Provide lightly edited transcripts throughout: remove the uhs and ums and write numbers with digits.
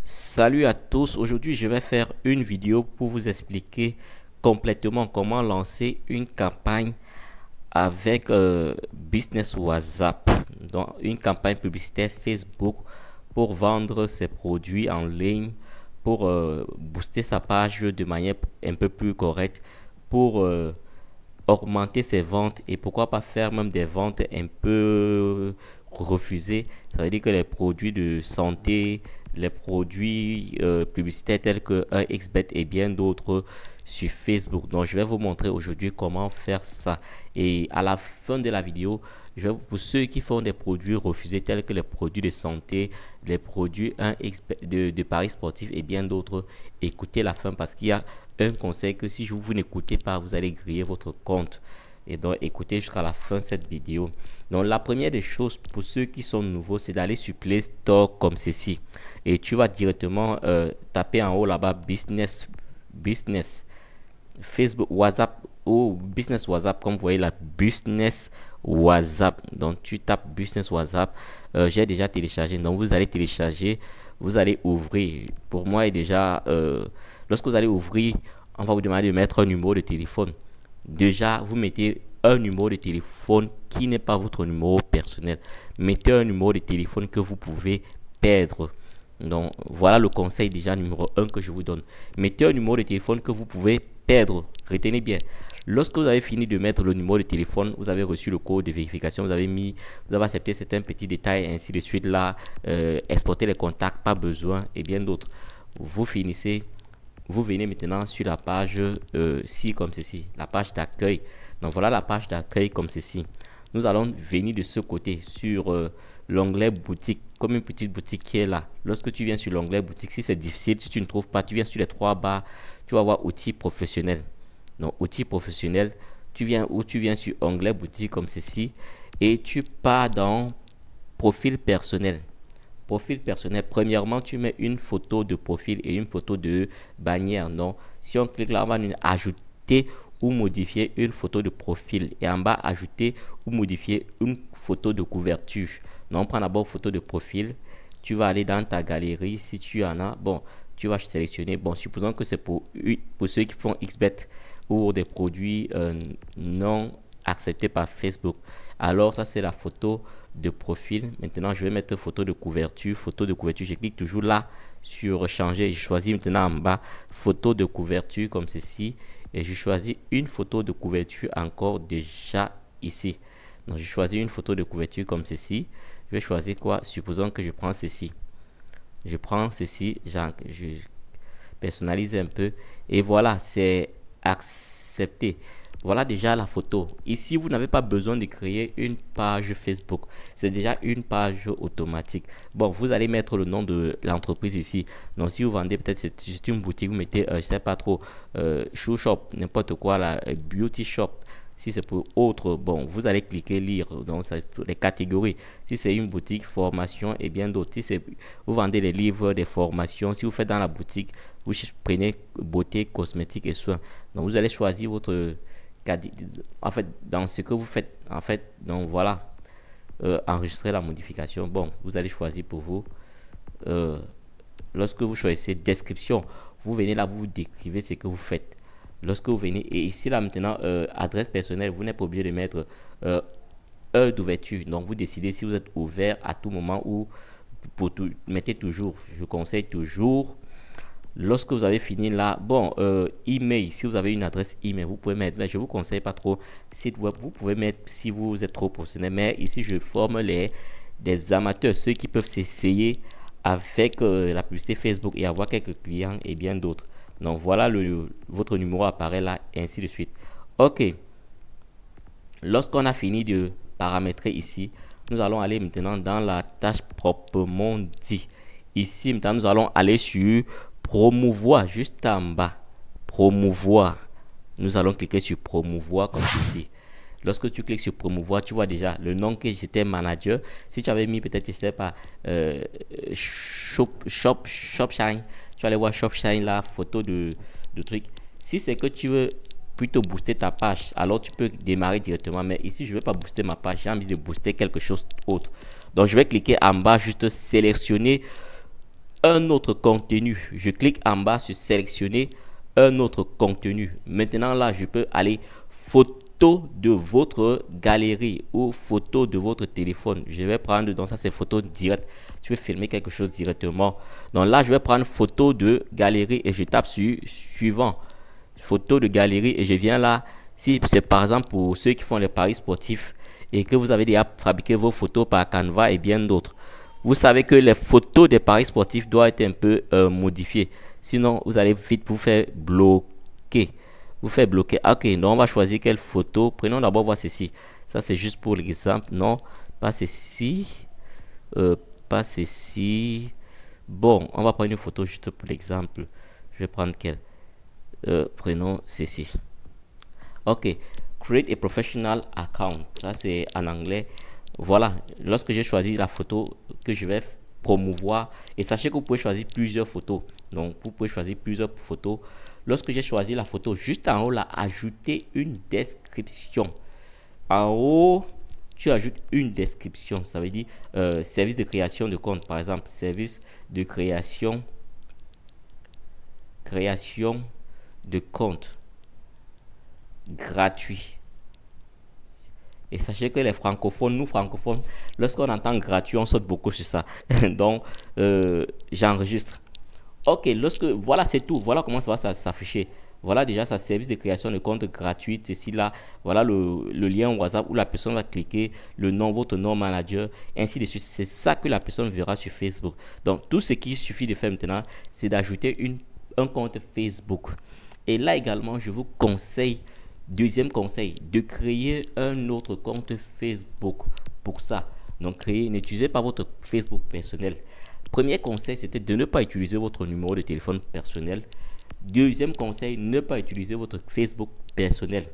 Salut à tous, aujourd'hui je vais faire une vidéo pour vous expliquer complètement comment lancer une campagne avec Business WhatsApp, donc une campagne publicitaire Facebook pour vendre ses produits en ligne, pour booster sa page de manière un peu plus correcte, pour augmenter ses ventes et pourquoi pas faire même des ventes un peu refusées. Ça veut dire que les produits de santé, les produits publicitaires tels que 1xBet et bien d'autres sur Facebook. Donc je vais vous montrer aujourd'hui comment faire ça. Et à la fin de la vidéo, pour ceux qui font des produits refusés tels que les produits de santé, les produits 1xBet de paris sportifs et bien d'autres, écoutez la fin parce qu'il y a un conseil que si vous n'écoutez pas, vous allez griller votre compte. Et donc, écoutez jusqu'à la fin de cette vidéo. Donc, la première des choses pour ceux qui sont nouveaux, c'est d'aller sur Play Store comme ceci. Et tu vas directement taper en haut là-bas Business, Facebook, WhatsApp ou Business WhatsApp. Comme vous voyez là, Business WhatsApp. Donc, tu tapes Business WhatsApp. J'ai déjà téléchargé. Donc, vous allez télécharger. Vous allez ouvrir. Pour moi, est déjà... lorsque vous allez ouvrir, on va vous demander de mettre un numéro de téléphone. Déjà, vous mettez un numéro de téléphone qui n'est pas votre numéro personnel. Mettez un numéro de téléphone que vous pouvez perdre. Donc, voilà le conseil déjà numéro un que je vous donne. Mettez un numéro de téléphone que vous pouvez perdre. Retenez bien. Lorsque vous avez fini de mettre le numéro de téléphone, vous avez reçu le code de vérification, vous avez accepté certains petits détails, ainsi de suite là, exporter les contacts, pas besoin, et bien d'autres. Vous finissez. Vous venez maintenant sur la page ci comme ceci, la page d'accueil. Donc voilà la page d'accueil comme ceci. Nous allons venir de ce côté sur l'onglet boutique, comme une petite boutique qui est là. Lorsque tu viens sur l'onglet boutique, si c'est difficile, si tu ne trouves pas, tu viens sur les trois barres, tu vas voir outils professionnels. Donc outils professionnels, tu viens sur onglet boutique comme ceci et tu pars dans profil personnel. Profil personnel, premièrement, tu mets une photo de profil et une photo de bannière. Non, si on clique là, on va ajouter ou modifier une photo de profil et en bas, ajouter ou modifier une photo de couverture. Donc, on prend d'abord photo de profil. Tu vas aller dans ta galerie si tu en as. Bon, tu vas sélectionner. Bon, supposons que c'est pour ceux qui font XBet ou des produits non acceptés par Facebook. Alors, ça, c'est la photo de profil. Maintenant, je vais mettre photo de couverture. Photo de couverture, je clique toujours là sur changer. Je choisis maintenant en bas photo de couverture comme ceci. Et je choisis une photo de couverture encore déjà ici. Donc, je choisis une photo de couverture comme ceci. Je vais choisir quoi? Supposons que je prends ceci. Je prends ceci. Je personnalise un peu. Et voilà, c'est accepté. Voilà déjà la photo. Ici, vous n'avez pas besoin de créer une page Facebook. C'est déjà une page automatique. Bon, vous allez mettre le nom de l'entreprise ici. Donc, si vous vendez, peut-être c'est une boutique, vous mettez, je ne sais pas trop, shoe shop, n'importe quoi, là, beauty shop. Si c'est pour autre, bon, vous allez cliquer lire. Donc, c'est pour les catégories. Si c'est une boutique, formation et bien d'autres. Si vous vendez des livres, des formations. Si vous faites dans la boutique, vous prenez beauté, cosmétique et soins. Donc, vous allez choisir votre... En fait, dans ce que vous faites, en fait, donc voilà, enregistrer la modification. Bon, vous allez choisir pour vous. Euh, Lorsque vous choisissez description, vous venez là, vous décrivez ce que vous faites. Lorsque vous venez, et ici là maintenant, adresse personnelle, vous n'êtes pas obligé de mettre heure d'ouverture. Donc vous décidez si vous êtes ouvert à tout moment ou pour tout, mettez toujours. Je conseille toujours. Lorsque vous avez fini là, bon, email, si vous avez une adresse email, vous pouvez mettre, mais je vous conseille pas trop site web, vous pouvez mettre si vous êtes trop professionnel, mais ici je forme des amateurs, ceux qui peuvent s'essayer avec la publicité Facebook et avoir quelques clients et bien d'autres. Donc voilà, votre numéro apparaît là, et ainsi de suite. Ok, lorsqu'on a fini de paramétrer ici, nous allons aller maintenant dans la tâche proprement dit. Ici, maintenant, nous allons aller sur promouvoir, juste en bas. Promouvoir. Nous allons cliquer sur promouvoir comme ceci. Lorsque tu cliques sur promouvoir, tu vois déjà le nom que j'étais manager. Si tu avais mis peut-être, je sais pas, Shopshine, tu vas aller voir Shopshine là, photo de truc. Si c'est que tu veux plutôt booster ta page, alors tu peux démarrer directement. Mais ici, je ne vais pas booster ma page, j'ai envie de booster quelque chose d'autre. Donc, je vais cliquer en bas, juste sélectionner un autre contenu. Je clique en bas sur sélectionner un autre contenu. Maintenant là, je peux aller photo de votre galerie ou photo de votre téléphone. Je vais prendre, donc ça c'est photo directe. Tu veux filmer quelque chose directement. Donc là, je vais prendre photo de galerie et je tape sur suivant. Photo de galerie et je viens là. Si c'est par exemple pour ceux qui font les paris sportifs et que vous avez déjà fabriqué vos photos par Canva et bien d'autres. Vous savez que les photos des paris sportifs doivent être un peu modifiées. Sinon, vous allez vite vous faire bloquer. Vous faire bloquer. Ok, donc on va choisir quelle photo. Prenons d'abord voir ceci. Ça, c'est juste pour l'exemple. Non, pas ceci. Pas ceci. Bon, on va prendre une photo juste pour l'exemple. Je vais prendre quelle. Prenons ceci. Ok, create a professional account. Ça, c'est en anglais. Voilà, lorsque j'ai choisi la photo que je vais promouvoir, et sachez que vous pouvez choisir plusieurs photos. Donc, vous pouvez choisir plusieurs photos. Lorsque j'ai choisi la photo, juste en haut, là, ajouter une description. En haut, tu ajoutes une description. Ça veut dire service de création de compte, par exemple. Service de création de compte gratuit. Et sachez que les francophones, nous francophones, lorsqu'on entend gratuit, on saute beaucoup sur ça. Donc, j'enregistre. Ok, voilà, c'est tout. Voilà comment ça va s'afficher. Voilà déjà sa service de création de compte gratuit. Ici, là, voilà le lien WhatsApp où la personne va cliquer, le nom, votre nom manager, ainsi de suite. C'est ça que la personne verra sur Facebook. Donc, tout ce qu'il suffit de faire maintenant, c'est d'ajouter un compte Facebook. Et là également, je vous conseille, deuxième conseil, de créer un autre compte Facebook pour ça. Donc, n'utilisez pas votre Facebook personnel. Premier conseil, c'était de ne pas utiliser votre numéro de téléphone personnel. Deuxième conseil, ne pas utiliser votre Facebook personnel.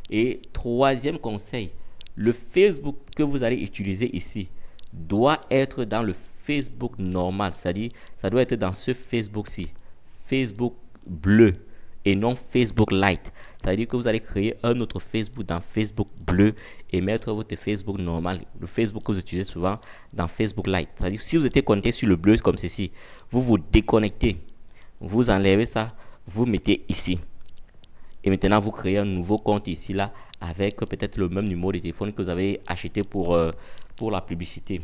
Et troisième conseil, le Facebook que vous allez utiliser ici doit être dans le Facebook normal. C'est-à-dire, ça doit être dans ce Facebook-ci. Facebook bleu et non Facebook Lite. Ça veut dire que vous allez créer un autre Facebook dans Facebook bleu et mettre votre Facebook normal, le Facebook que vous utilisez souvent, dans Facebook Lite. Ça veut dire que si vous êtes connecté sur le bleu comme ceci, vous vous déconnectez, vous enlevez ça, vous mettez ici. Et maintenant, vous créez un nouveau compte ici, là, avec peut-être le même numéro de téléphone que vous avez acheté pour la publicité.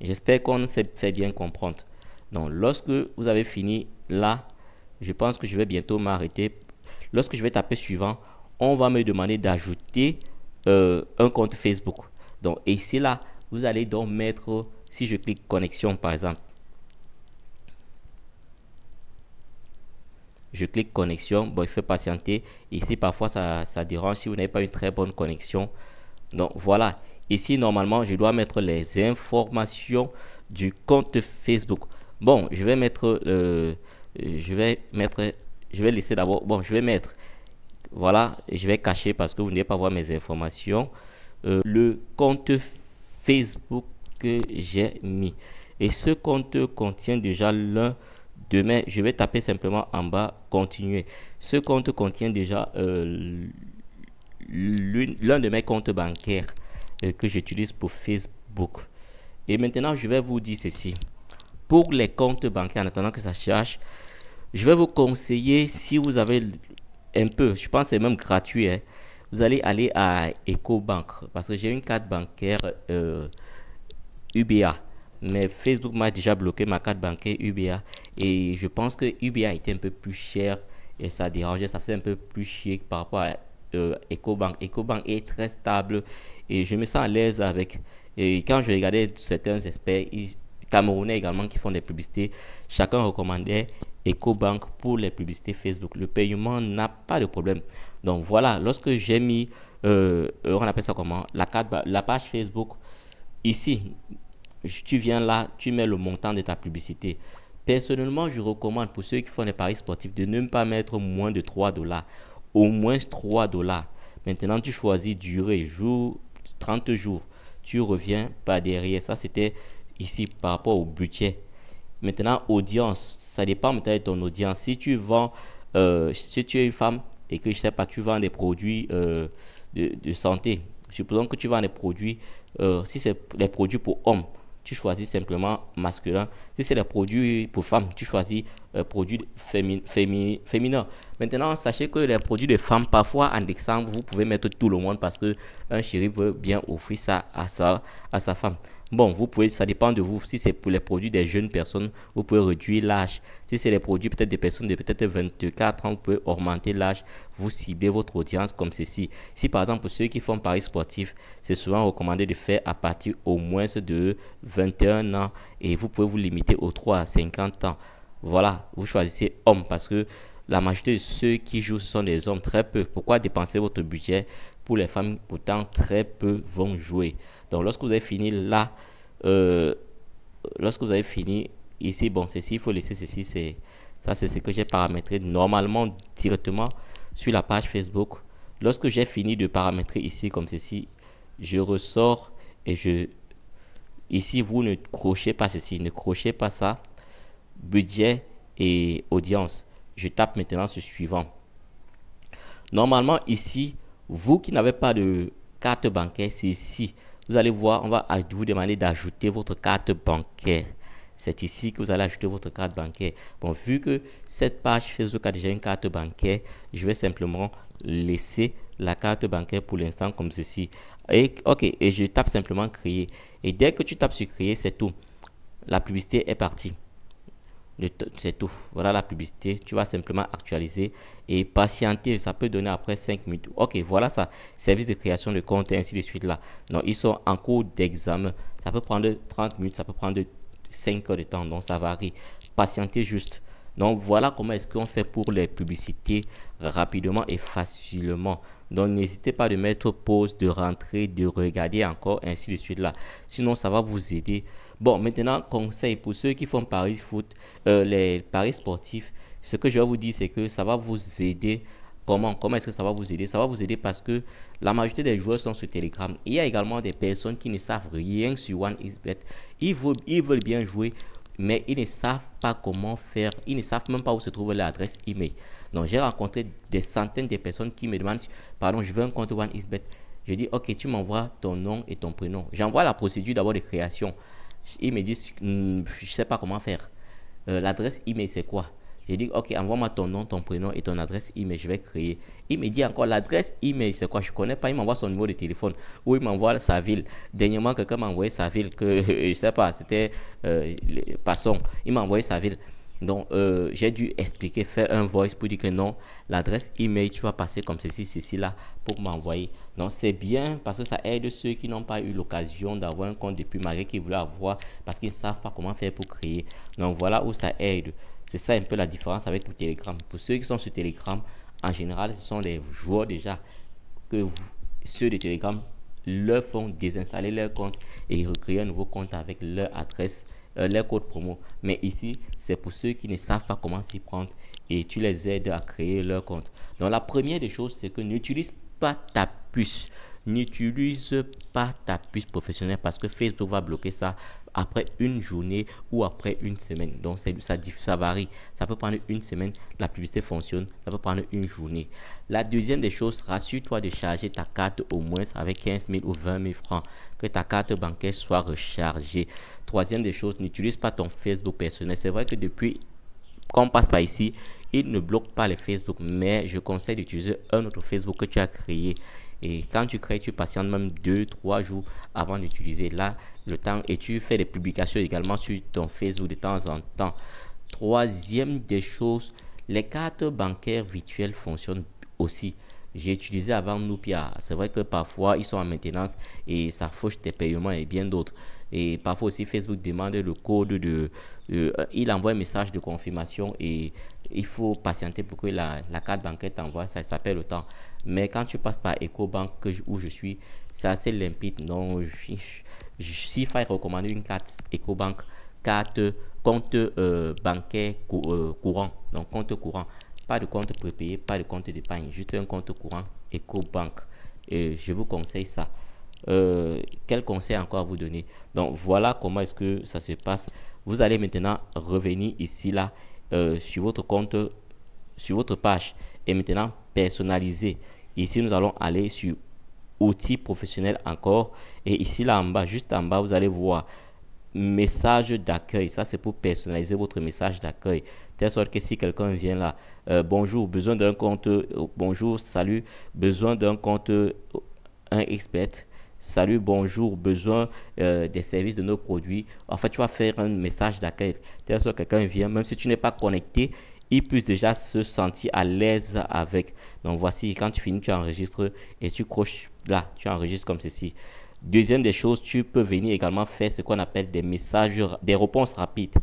J'espère qu'on s'est fait bien comprendre. Donc, lorsque vous avez fini là, je pense que je vais bientôt m'arrêter. Lorsque je vais taper suivant, on va me demander d'ajouter un compte Facebook. Donc ici là, vous allez donc mettre, si je clique connexion par exemple, je clique connexion, bon il faut patienter. Ici parfois ça dérange si vous n'avez pas une très bonne connexion. Donc voilà, ici normalement je dois mettre les informations du compte Facebook. Bon, je vais mettre je vais laisser d'abord, bon je vais mettre, voilà, je vais cacher parce que vous n'allez pas voir mes informations, le compte Facebook que j'ai mis, et ce compte contient déjà l'un de mes, je vais taper simplement en bas continuer, ce compte contient déjà l'un de mes comptes bancaires que j'utilise pour Facebook. Et maintenant je vais vous dire ceci. Pour les comptes bancaires, en attendant que ça charge, je vais vous conseiller, si vous avez un peu, je pense que c'est même gratuit, hein, vous allez aller à EcoBank, parce que j'ai une carte bancaire UBA, mais Facebook m'a déjà bloqué ma carte bancaire UBA, et je pense que UBA était un peu plus cher, et ça dérangeait, ça faisait un peu plus chier par rapport à EcoBank. EcoBank est très stable, et je me sens à l'aise avec, et quand je regardais certains experts, Camerounais également qui font des publicités, chacun recommandait EcoBank pour les publicités Facebook. Le paiement n'a pas de problème. Donc voilà, lorsque j'ai mis, on appelle ça comment, la page Facebook, ici, tu viens là, tu mets le montant de ta publicité. Personnellement, je recommande pour ceux qui font des paris sportifs de ne pas mettre moins de 3 $. Au moins 3 $. Maintenant, tu choisis durée, jour, 30 jours. Tu reviens par derrière. Ça, c'était ici par rapport au budget. Maintenant, audience, ça dépend maintenant de ton audience. Si tu vends, si tu es une femme et que je sais pas, tu vends des produits de santé. Supposons que tu vends des produits, si c'est des produits pour hommes, tu choisis simplement masculin. Si c'est des produits pour femmes, tu choisis produits féminins. Maintenant, sachez que les produits de femmes, parfois en décembre, vous pouvez mettre tout le monde parce que un chéri veut bien offrir ça à sa femme. Bon, vous pouvez, ça dépend de vous. Si c'est pour les produits des jeunes personnes, vous pouvez réduire l'âge. Si c'est les produits peut-être des personnes de peut-être 24 ans, vous pouvez augmenter l'âge. Vous ciblez votre audience comme ceci. Si par exemple, pour ceux qui font paris sportifs, c'est souvent recommandé de faire à partir au moins de 21 ans et vous pouvez vous limiter aux 3 à 50 ans. Voilà, vous choisissez homme parce que la majorité de ceux qui jouent ce sont des hommes, très peu. Pourquoi dépenser votre budget pour les femmes? Pourtant, très peu vont jouer. Donc, lorsque vous avez fini là, euh, lorsque vous avez fini ici, bon, ceci, il faut laisser ceci, c'est ce que j'ai paramétré normalement directement sur la page Facebook. Lorsque j'ai fini de paramétrer ici comme ceci, je ressors et ici, vous ne crochez pas ceci, ne crochez pas ça, budget et audience. Je tape maintenant sur suivant. Normalement, ici, vous qui n'avez pas de carte bancaire, c'est ici. Vous allez voir, on va vous demander d'ajouter votre carte bancaire. C'est ici que vous allez ajouter votre carte bancaire. Bon, vu que cette page Facebook a déjà une carte bancaire, je vais simplement laisser la carte bancaire pour l'instant comme ceci. Et, ok, et je tape simplement créer. Et dès que tu tapes sur créer, c'est tout. La publicité est partie. C'est tout. Voilà la publicité. Tu vas simplement actualiser et patienter. Ça peut donner après 5 minutes. Ok, voilà ça. Service de création de compte et ainsi de suite là. Donc, ils sont en cours d'examen. Ça peut prendre 30 minutes, ça peut prendre 5 heures de temps. Donc, ça varie. Patientez juste. Donc, voilà comment est-ce qu'on fait pour les publicités rapidement et facilement. Donc, n'hésitez pas de mettre pause, de rentrer, de regarder encore, ainsi de suite là. Sinon, ça va vous aider. Bon, maintenant, conseil pour ceux qui font paris foot, les paris sportifs, ce que je vais vous dire, c'est que ça va vous aider. Comment est-ce que ça va vous aider? Ça va vous aider parce que la majorité des joueurs sont sur Telegram. Il y a également des personnes qui ne savent rien sur OneXBet. Ils veulent bien jouer, mais ils ne savent pas comment faire. Ils ne savent même pas où se trouve l'adresse email. Donc, j'ai rencontré des centaines de personnes qui me demandent, pardon, je veux un compte OneXBet. Je dis, ok, tu m'envoies ton nom et ton prénom. J'envoie la procédure d'abord de création. Ils me disent, je ne sais pas comment faire. L'adresse email, c'est quoi? J'ai dit, ok, envoie-moi ton nom, ton prénom et ton adresse email, je vais créer. Il me dit encore, l'adresse email, c'est quoi? Je ne connais pas. Il m'envoie son numéro de téléphone ou il m'envoie sa ville. Dernièrement, quelqu'un m'a envoyé sa ville que, je ne sais pas, c'était Passons. Il m'a envoyé sa ville. Donc, j'ai dû expliquer, faire un voice pour dire que non, l'adresse email, tu vas passer comme ceci là pour m'envoyer. Donc, c'est bien parce que ça aide ceux qui n'ont pas eu l'occasion d'avoir un compte depuis malgré qu'ils voulaient avoir parce qu'ils ne savent pas comment faire pour créer. Donc, voilà où ça aide. C'est ça un peu la différence avec le Telegram. Pour ceux qui sont sur Telegram, en général, ce sont les joueurs déjà ceux de Telegram leur font désinstaller leur compte et recréer un nouveau compte avec leur adresse, leur code promo. Mais ici, c'est pour ceux qui ne savent pas comment s'y prendre et tu les aides à créer leur compte. Donc, la première des choses, c'est que n'utilise pas ta puce. N'utilise pas ta puce professionnelle parce que Facebook va bloquer ça après une journée ou après une semaine. Donc, ça varie. Ça peut prendre une semaine, la publicité fonctionne. Ça peut prendre une journée. La deuxième des choses, rassure-toi de charger ta carte au moins avec 15 000 ou 20 000 francs. Que ta carte bancaire soit rechargée. Troisième des choses, n'utilise pas ton Facebook personnel. C'est vrai que depuis qu'on passe par ici, il ne bloque pas les Facebook, mais je conseille d'utiliser un autre Facebook que tu as créé. Et quand tu crées, tu patientes même 2-3 jours avant d'utiliser là le temps et tu fais des publications également sur ton Facebook de temps en temps. Troisième des choses, les cartes bancaires virtuelles fonctionnent aussi. J'ai utilisé avant Nupia. C'est vrai que parfois ils sont en maintenance et ça fauche tes paiements et bien d'autres. Et parfois aussi Facebook demande le code il envoie un message de confirmation et il faut patienter pour que la carte bancaire t'envoie. Ça s'appelle le temps. Mais quand tu passes par EcoBank où je suis, c'est assez limpide. Donc, s'il faut recommander une carte EcoBank, compte bancaire courant. Donc, compte courant. Pas de compte prépayé, pas de compte d'épargne. Juste un compte courant EcoBank. Et je vous conseille ça. Quel conseil encore à vous donner? Donc, voilà comment est-ce que ça se passe. Vous allez maintenant revenir ici, là, sur votre compte, sur votre page. Et maintenant, personnaliser. Ici, nous allons aller sur outils professionnels encore. Et ici, là en bas, juste en bas, vous allez voir message d'accueil. Ça, c'est pour personnaliser votre message d'accueil. Telle sorte que si quelqu'un vient là, bonjour, besoin d'un compte, bonjour, salut, besoin d'un compte, un expert, salut, bonjour, besoin des services de nos produits. En fait, tu vas faire un message d'accueil. Telle sorte que quelqu'un vient, même si tu n'es pas connecté, il puisse déjà se sentir à l'aise avec. Donc voici, quand tu finis, tu enregistres et tu croches là, tu enregistres comme ceci. Deuxième des choses, tu peux venir également faire ce qu'on appelle des messages, des réponses rapides.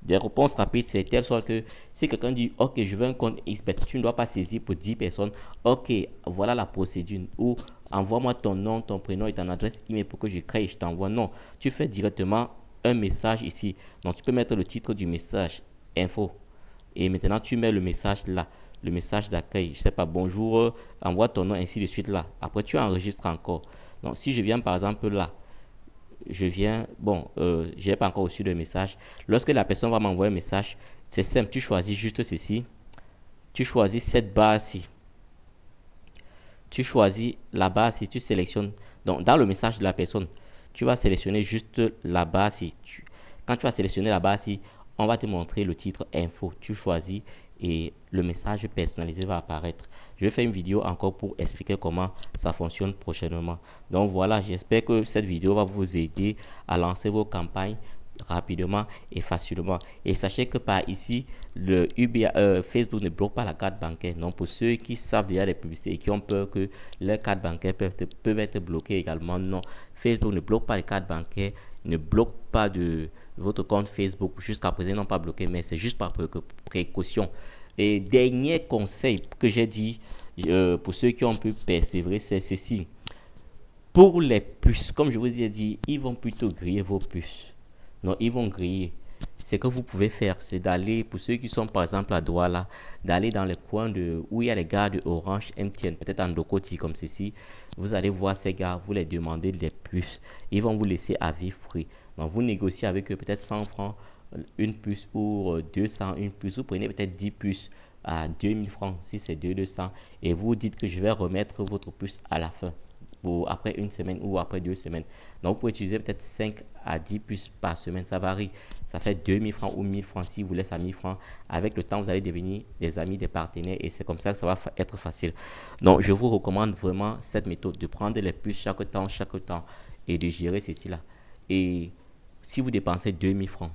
Des réponses rapides, c'est telle sorte que si quelqu'un dit, ok, je veux un compte XBET, tu ne dois pas saisir pour 10 personnes, ok, voilà la procédure, ou envoie-moi ton nom, ton prénom et ton adresse email pour que je crée et je t'envoie. Non, tu fais directement un message ici. Donc, tu peux mettre le titre du message, info. Et maintenant, tu mets le message là, le message d'accueil. Je sais pas, bonjour, envoie ton nom, ainsi de suite là. Après, tu enregistres encore. Donc, si je viens par exemple là, je viens, bon, je n'ai pas encore reçu le message. Lorsque la personne va m'envoyer un message, c'est simple, tu choisis juste ceci. Tu choisis cette barre-ci. Tu choisis la barre-ci, tu sélectionnes. Donc, dans le message de la personne, tu vas sélectionner juste la barre-ci. Quand tu vas sélectionner la barre-ci, on va te montrer le titre info. Tu choisis et le message personnalisé va apparaître. Je vais faire une vidéo encore pour expliquer comment ça fonctionne prochainement. Donc voilà, j'espère que cette vidéo va vous aider à lancer vos campagnes rapidement et facilement. Et sachez que par ici, le Facebook ne bloque pas la carte bancaire. Donc pour ceux qui savent déjà les publicités et qui ont peur que leurs cartes bancaires peuvent être bloquées également, non. Facebook ne bloque pas les cartes bancaires, ne bloque pas de votre compte Facebook. Jusqu'à présent, ils n'ont pas bloqué, mais c'est juste par précaution. Et dernier conseil que j'ai dit pour ceux qui ont pu persévérer, c'est ceci. Pour les puces, comme je vous ai dit, ils vont plutôt griller vos puces. Non, ils vont griller. Ce que vous pouvez faire, c'est d'aller, pour ceux qui sont par exemple à Douala, d'aller dans les coins où il y a les gars de Orange, MTN, peut-être en Dokoti comme ceci. Vous allez voir ces gars, vous les demandez des puces. Ils vont vous laisser à vif prix. Donc vous négociez avec eux peut-être 100 francs une puce pour 200 une puce. Vous prenez peut-être 10 puces à 2000 francs si c'est 200 et vous dites que je vais remettre votre puce à la fin. Ou après une semaine ou après 2 semaines. Donc, vous pouvez utiliser peut-être 5 à 10 puces par semaine. Ça varie. Ça fait 2000 francs ou 1000 francs si vous laissez à 1000 francs. Avec le temps, vous allez devenir des amis, des partenaires et c'est comme ça que ça va être facile. Donc, je vous recommande vraiment cette méthode de prendre les puces chaque temps et de gérer ceci là. Et si vous dépensez 2000 francs,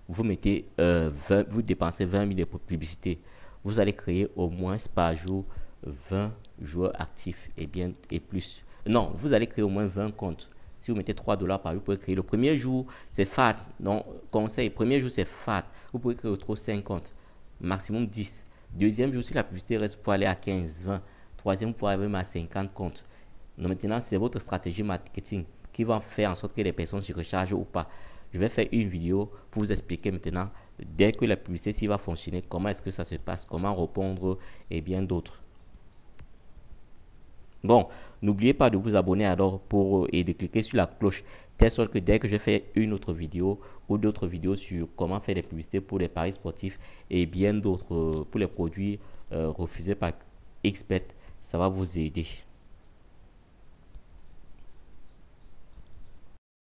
vous mettez vous dépensez 20 000 pour publicité. Vous allez créer au moins par jour 20 joueurs actifs et plus. Non, vous allez créer au moins 20 comptes. Si vous mettez 3 dollars par jour, vous pouvez créer. Le premier jour, c'est fat. Donc, conseil, premier jour, c'est fat. Vous pouvez créer au 5 comptes. Maximum 10. Deuxième jour, si la publicité reste, pour aller à 15, 20. Troisième, vous pouvez aller même à 50 comptes. Donc, maintenant, c'est votre stratégie marketing qui va faire en sorte que les personnes se rechargent ou pas. Je vais faire une vidéo pour vous expliquer maintenant, dès que la publicité s'y va fonctionner, comment est-ce que ça se passe, comment répondre et bien d'autres. Bon, n'oubliez pas de vous abonner alors et de cliquer sur la cloche, telle sorte que dès que je fais une autre vidéo ou d'autres vidéos sur comment faire des publicités pour les paris sportifs et bien d'autres pour les produits refusés par XBET, ça va vous aider.